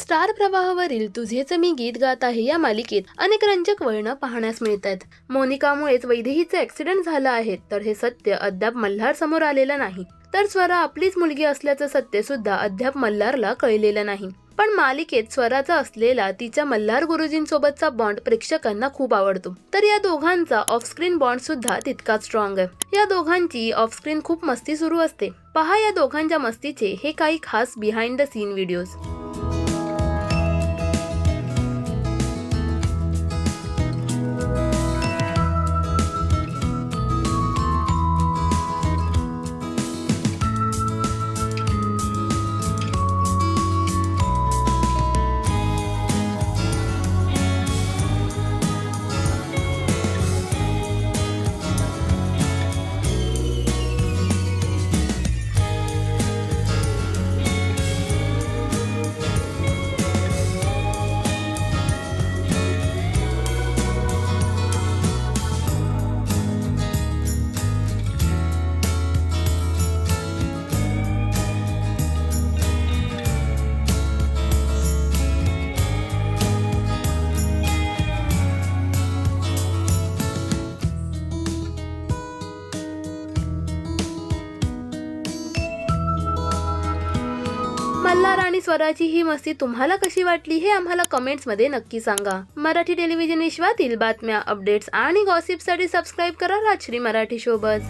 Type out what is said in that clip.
Star प्रवाहावरील तुझेच मी गीत गात आहे या मालिकेत अनेक रंजक वळणं पाहण्यास मिळतात। मोनिकामुळेच वैदेहीचा ऍक्सिडेंट झाला आहे, तर हे सत्य अद्याप मल्हार समोर आलेलं नाही। तर स्वरा आपलीच मुलगी असल्याचं सत्य सुद्धा अद्याप मल्हारला कळलेलं नाही। पण मालिकेत स्वराचा असलेला तिच्या मल्हार गुरुजींसोबतचा बॉन्ड प्रेक्षकांना खूप आवडतो। तर या दोघांचा ऑफस्क्रीन बॉन्ड सुद्धा तितकाच स्ट्रॉंग आहे। या दोघांची ऑफस्क्रीन खूप मस्ती सुरू असते। पहा या दोघांच्या मस्तीचे हे काही खास behind the scene videos. Malhar आणि स्वराची ही मस्ती तुम्हाला कशी वाटली हे आम्हाला कमेंट्स मध्ये नक्की सांगा। मराठी टेलिव्हिजन विश्वातील बातम्या, अपडेट्स आणि गॉसिपसाठी सबस्क्राइब करा राजश्री मराठी शोबज।